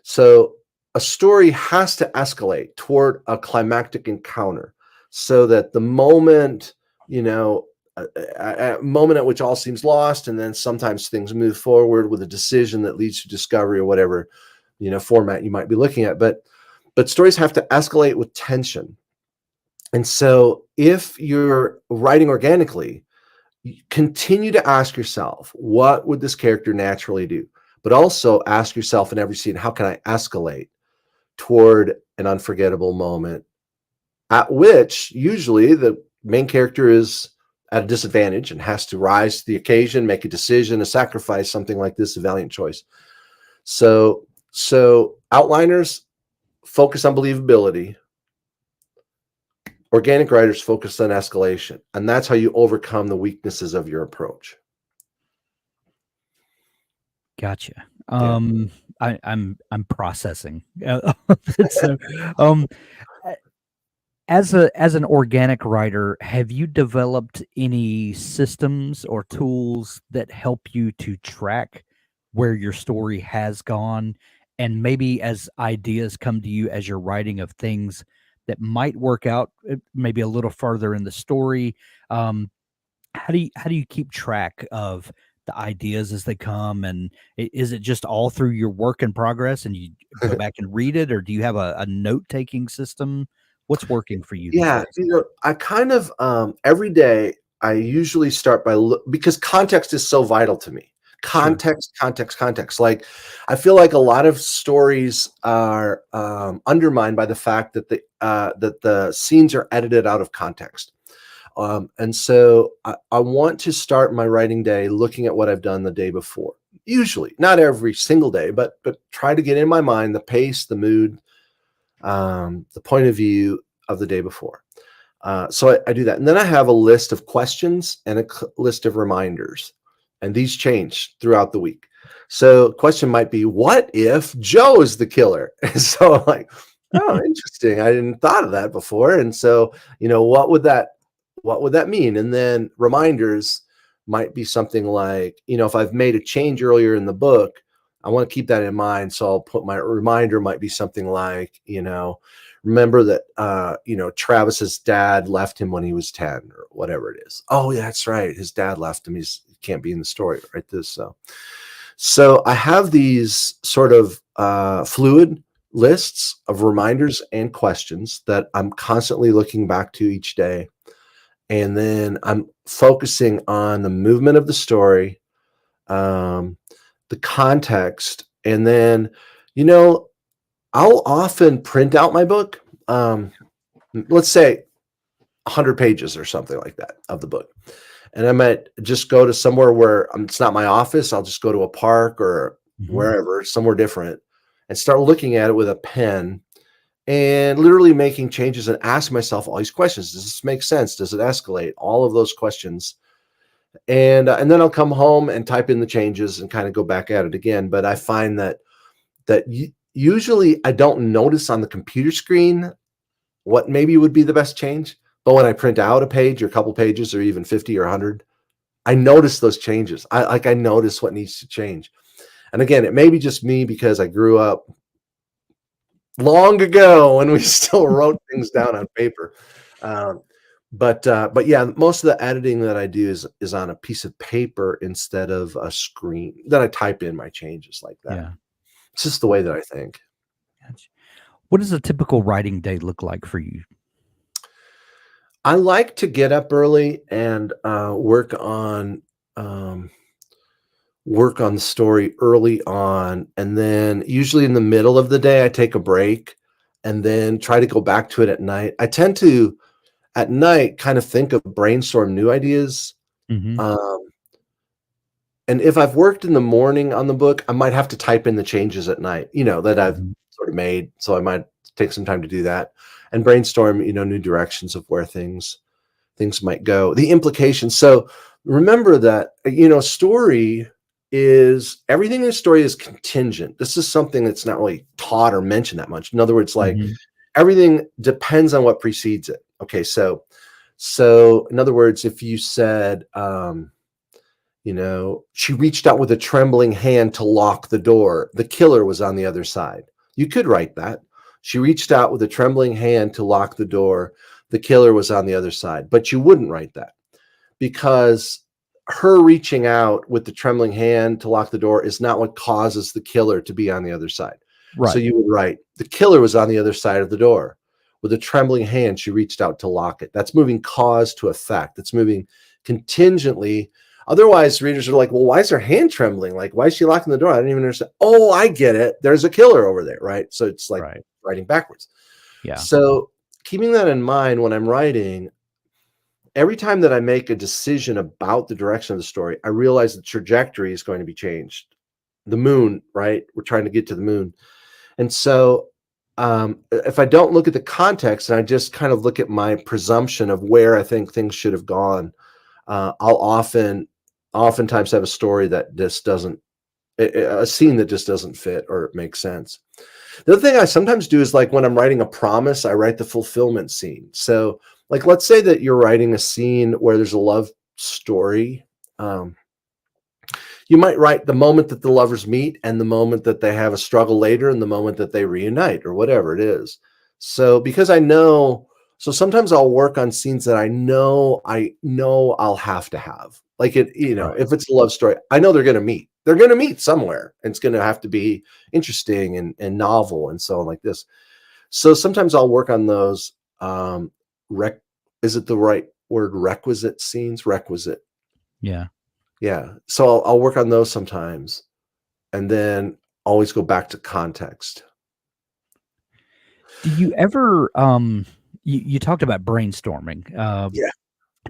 So a story has to escalate toward a climactic encounter, so that the moment, a moment at which all seems lost, and then sometimes things move forward with a decision that leads to discovery, or whatever, format you might be looking at. But stories have to escalate with tension. And so if you're writing organically, continue to ask yourself, what would this character naturally do? But also ask yourself in every scene, how can I escalate toward an unforgettable moment at which usually the main character is at a disadvantage and has to rise to the occasion, make a decision, a sacrifice, something like this, a valiant choice. So outliners focus on believability. Organic writers focus on escalation, and that's how you overcome the weaknesses of your approach. Gotcha. Yeah. I'm processing. So, um, a- as an organic writer, have you developed any systems or tools that help you to track where your story has gone, and maybe as ideas come to you as you're writing of things that might work out, maybe a little further in the story? Um, how do you keep track of the ideas as they come, and is it just all through your work in progress and you go back and read it, or do you have a note-taking system? What's working for you these Yeah, days? I kind of every day I usually start by because context is so vital to me. Sure. Context, context, context. Like, I feel like a lot of stories are undermined by the fact that the scenes are edited out of context. And so I want to start my writing day looking at what I've done the day before. Usually, not every single day, but try to get in my mind the pace, the mood, the point of view of the day before. So I do that. And then I have a list of questions and a list of reminders. And these change throughout the week. So question might be, what if Joe is the killer? And so I'm like, oh, interesting. I didn't thought of that before. And so, what would that mean? And then reminders might be something like, if I've made a change earlier in the book, I want to keep that in mind. So I'll put my reminder might be something like, remember that, Travis's dad left him when he was 10 or whatever it is. Oh, yeah, that's right. His dad left him. He can't be in the story, right? So I have these sort of fluid lists of reminders and questions that I'm constantly looking back to each day. And then I'm focusing on the movement of the story, the context, and then, I'll often print out my book. Let's say 100 pages or something like that of the book. And I might just go to somewhere where it's not my office. I'll just go to a park or wherever, somewhere different, and start looking at it with a pen and literally making changes and ask myself all these questions. Does this make sense? Does it escalate? All of those questions. And then I'll come home and type in the changes and kind of go back at it again. But I find that usually I don't notice on the computer screen what maybe would be the best change. But when I print out a page or a couple pages or even 50 or 100, I notice those changes. I notice what needs to change. And again, it may be just me because I grew up long ago when we still wrote things down on paper. But yeah, most of the editing that I do is on a piece of paper instead of a screen. Then I type in my changes like that. Yeah. It's just the way that I think. What does a typical writing day look like for you? I like to get up early and work on the story early on, and then usually in the middle of the day I take a break and then try to go back to it at night. I tend to at night kind of think of brainstorm new ideas. And if I've worked in the morning on the book, I might have to type in the changes at night, that I've sort of made. So I might take some time to do that and brainstorm, new directions of where things might go, the implications. So remember that, story is everything in the story is contingent. This is something that's not really taught or mentioned that much. In other words, like everything depends on what precedes it. Okay. So in other words, if you said, she reached out with a trembling hand to lock the door, the killer was on the other side. You could write that. She reached out with a trembling hand to lock the door, the killer was on the other side. But you wouldn't write that because her reaching out with the trembling hand to lock the door is not what causes the killer to be on the other side. Right. So you would write, the killer was on the other side of the door. With a trembling hand, she reached out to lock it. That's moving cause to effect. That's moving contingently. Otherwise, readers are like, well, why is her hand trembling? Like, why is she locking the door? I didn't even understand. Oh, I get it. There's a killer over there, right? So it's like writing backwards. Yeah. So keeping that in mind when I'm writing, every time that I make a decision about the direction of the story, I realize the trajectory is going to be changed. The moon, right? We're trying to get to the moon. And so if I don't look at the context and I just kind of look at my presumption of where I think things should have gone, I'll oftentimes have a story that just doesn't, a scene that just doesn't fit or make sense. The other thing I sometimes do is, like, when I'm writing a promise, I write the fulfillment scene. So, like, let's say that you're writing a scene where there's a love story. You might write the moment that the lovers meet and the moment that they have a struggle later and the moment that they reunite or whatever it is. So because I know, so sometimes I'll work on scenes that I know I'll have to have. Like, it, if it's a love story, I know they're going to meet. They're going to meet somewhere, and it's going to have to be interesting and novel and so on, like this. So sometimes I'll work on those. Is it the right word? Requisite scenes? Requisite. Yeah. Yeah. So I'll work on those sometimes, and then always go back to context. Do you ever, you talked about brainstorming. Yeah.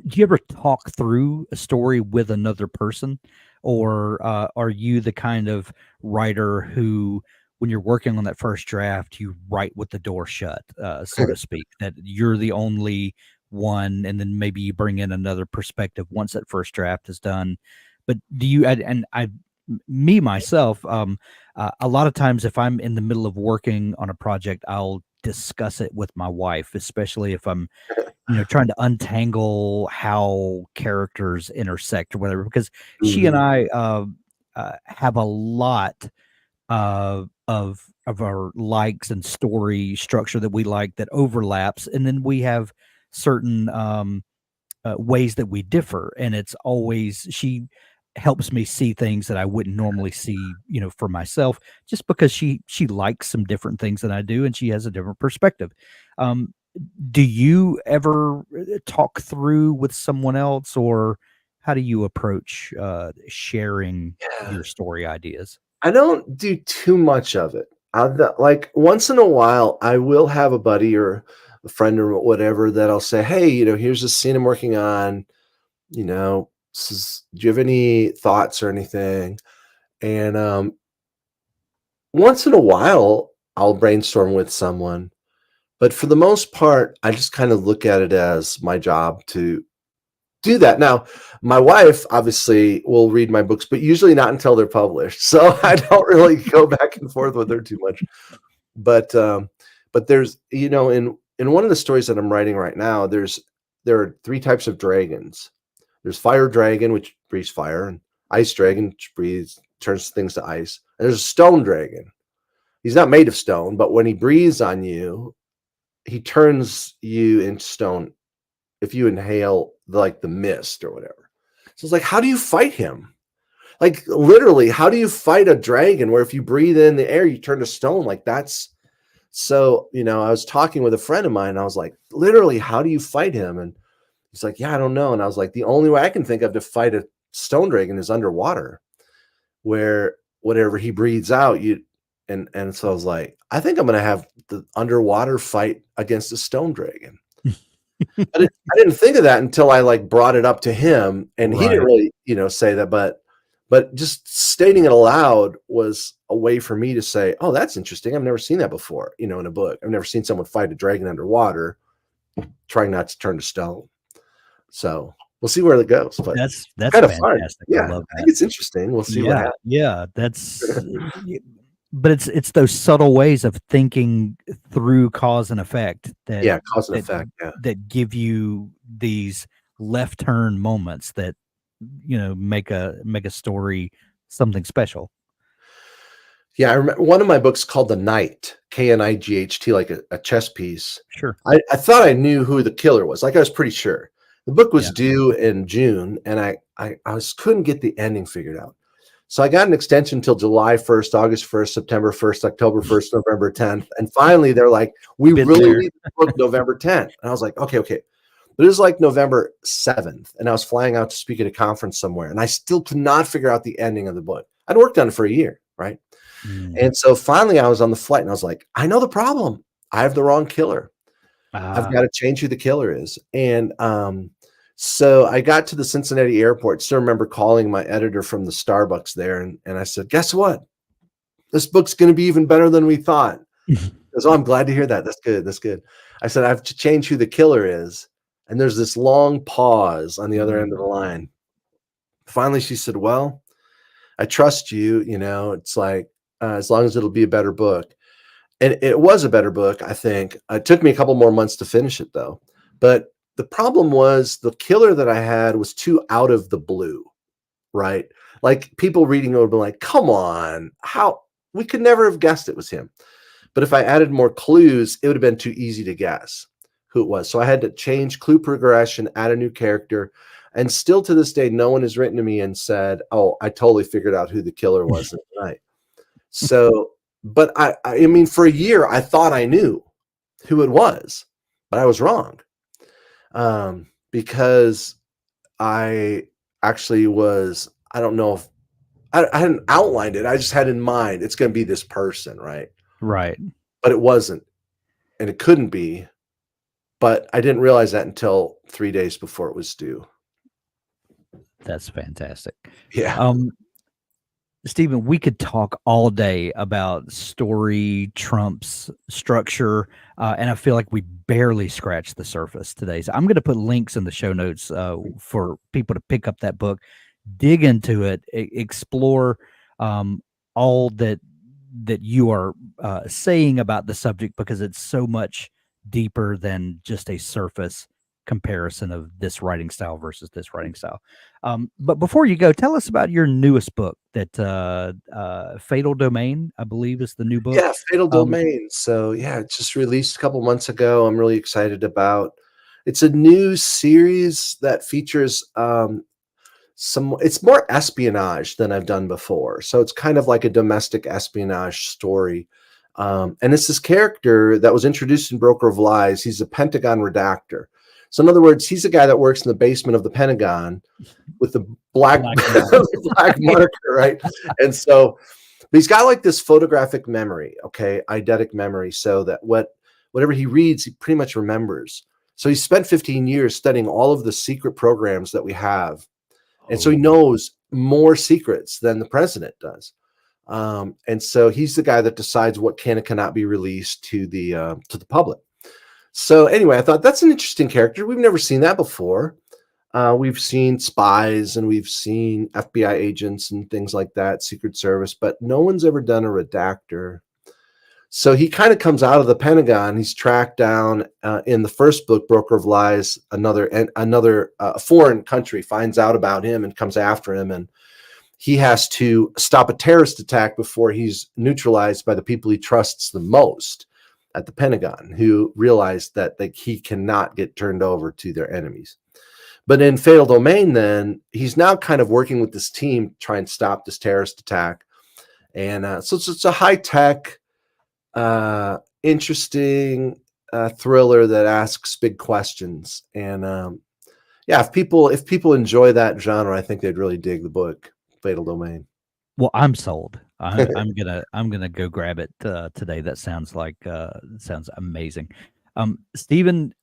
Do you ever talk through a story with another person, or are you the kind of writer who when you're working on that first draft, you write with the door shut, so to speak, that you're the only one, and then maybe you bring in another perspective once that first draft is done. But do you, and I, me myself, a lot of times if I'm in the middle of working on a project, I'll discuss it with my wife, especially if I'm, trying to untangle how characters intersect or whatever, because she and Mhm. I have a lot of our likes and story structure that we like that overlaps, and then we have certain ways that we differ, and it's always she helps me see things that I wouldn't normally see, for myself, just because she likes some different things than I do, and she has a different perspective. Um, do you ever talk through with someone else, or how do you approach sharing Yeah. your story ideas? I don't do too much of it. Like once in a while, I will have a buddy or a friend or whatever that I'll say, "Hey, here's a scene I'm working on. Do you have any thoughts or anything?" And once in a while, I'll brainstorm with someone. But for the most part, I just kind of look at it as my job to do that. Now, my wife obviously will read my books, but usually not until they're published. So I don't really go back and forth with her too much. But there's in one of the stories that I'm writing right now, there are three types of dragons. There's fire dragon, which breathes fire, and ice dragon, which turns things to ice. And there's a stone dragon. He's not made of stone, but when he breathes on you, he turns you into stone if you inhale the mist or whatever. So it's like, how do you fight him? Like literally, how do you fight a dragon where if you breathe in the air, you turn to stone? Like that's so, I was talking with a friend of mine and I was like, literally, how do you fight him? And he's like, yeah, I don't know. And I was like, the only way I can think of to fight a stone dragon is underwater, where whatever he breathes out, and so I was like, I think I'm gonna have the underwater fight against a stone dragon. I didn't think of that until I brought it up to him, and he didn't Right. really, say that, but just stating it aloud was a way for me to say, "Oh, that's interesting. I've never seen that before, in a book. I've never seen someone fight a dragon underwater, trying not to turn to stone." So we'll see where it goes, but That's kind of fun. fantastic. I Yeah, love I think that. it's interesting. We'll see what Yeah, happens. yeah, but it's those subtle ways of thinking through cause and effect that Yeah, cause and that effect. Yeah. that give you these left turn moments that, make a story something special. Yeah, I remember one of my books called The Knight, Knight, like a chess piece. Sure. I thought I knew who the killer was. Like I was pretty sure. The book was Yeah. due in June, and I couldn't get the ending figured out. So I got an extension till July 1st, August 1st, September 1st, October 1st, November 10th. And finally they're like, we Been really there. need the book November 10th. And I was like, okay, okay. But it was like November 7th, and I was flying out to speak at a conference somewhere, and I still could not figure out the ending of the book. I'd worked on it for a year, right? Mm. And so finally I was on the flight and I was like, I know the problem. I have the wrong killer. I've Ah, got to change who the killer is. And so I got to the Cincinnati airport. Still remember calling my editor from the Starbucks there, and I said, guess what? This book's going to be even better than we thought. He goes, oh, I'm glad to hear that. That's good. That's good. I said, I have to change who the killer is. And there's this long pause on the other end of the line. Finally, she said, well, I trust you. It's like, as long as it'll be a better book. And it was a better book, I think. It took me a couple more months to finish it, though. But the problem was the killer that I had was too out of the blue, right? Like people reading it would be like, come on, how we could never have guessed it was him. But if I added more clues, it would have been too easy to guess who it was. So I had to change clue progression, add a new character. And still to this day, no one has written to me and said, oh, I totally figured out who the killer was tonight. So, but I mean, for a year, I thought I knew who it was, but I was wrong. Because I actually was, I don't know if I hadn't outlined it. I just had in mind, it's going to be this person, right? right. But it wasn't, and it couldn't be, but I didn't realize that until 3 days before it was due. That's fantastic. Yeah. Um, Stephen, we could talk all day about story trumps structure, and I feel like we barely scratched the surface today. So I'm going to put links in the show notes for people to pick up that book, dig into it, explore um, all that you are saying about the subject, because it's so much deeper than just a surface comparison of this writing style versus this writing style. But before you go, tell us about your newest book, that Fatal Domain, I believe, is the new book. Yeah, Fatal Um, Domain. So yeah, it just released a couple months ago. I'm really excited about. It's a new series that features some. It's more espionage than I've done before. So it's kind of like a domestic espionage story. And it's this character that was introduced in Broker of Lies. He's a Pentagon redactor. So in other words, he's a guy that works in the basement of the Pentagon with the black Black mark. black marker, right? And so, but he's got like this photographic memory, okay, eidetic memory, so that whatever he reads, he pretty much remembers. So he spent 15 years studying all of the secret programs that we have, and so he Oh, knows more secrets than the president does. And so he's the guy that decides what can and cannot be released to the public. So anyway, I thought that's an interesting character. We've never seen that before. We've seen spies and we've seen FBI agents and things like that, Secret Service, but no one's ever done a redactor. So he kind of comes out of the Pentagon. He's tracked down in the first book, Broker of Lies. Another foreign country finds out about him and comes after him, and he has to stop a terrorist attack before he's neutralized by the people he trusts the most at the Pentagon, who realize that he cannot get turned over to their enemies. But in Fatal Domain, then he's now kind of working with this team to try and stop this terrorist attack. And so it's a high tech, interesting thriller that asks big questions. And yeah, if people enjoy that genre, I think they'd really dig the book Fatal Domain. well, I'm sold. I'm gonna go grab it today. That sounds like sounds amazing. Stephen,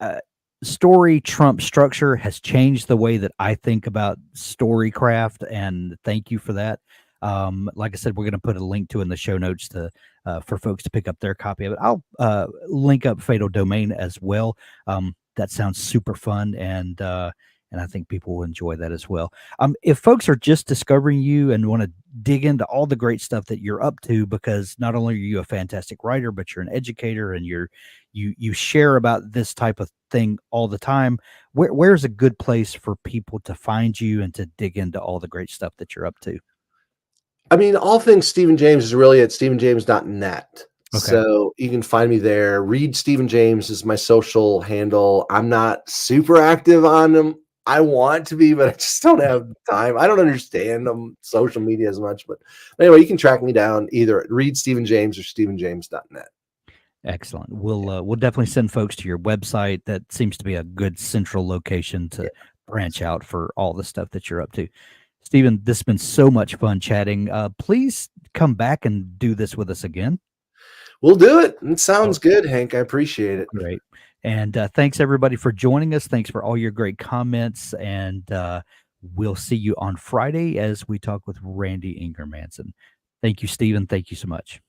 story trump structure has changed the way that I think about storycraft, and thank you for that. Like I said, we're going to put a link to in the show notes to for folks to pick up their copy of it. I'll link up Fatal Domain as well. That sounds super fun, and I think people will enjoy that as well. If folks are just discovering you and want to dig into all the great stuff that you're up to, because not only are you a fantastic writer, but you're an educator and you share about this type of thing all the time. Where's a good place for people to find you and to dig into all the great stuff that you're up to? I mean, all things Stephen James is really at stephenjames.net. Okay. So you can find me there. Read Stephen James is my social handle. I'm not super active on them. I want to be, but I just don't have time. I don't understand social media as much. But anyway, you can track me down either at Read Stephen James or stephenjames.net. Excellent. We'll definitely send folks to your website. That seems to be a good central location to branch out for all the stuff that you're up to. Stephen, this has been so much fun chatting. Please come back and do this with us again. We'll do it. It Oh, sounds good, Hank. I appreciate it. great. And thanks everybody for joining us. Thanks for all your great comments. And we'll see you on Friday as we talk with Randy Ingermanson. Thank you, Stephen. Thank you so much.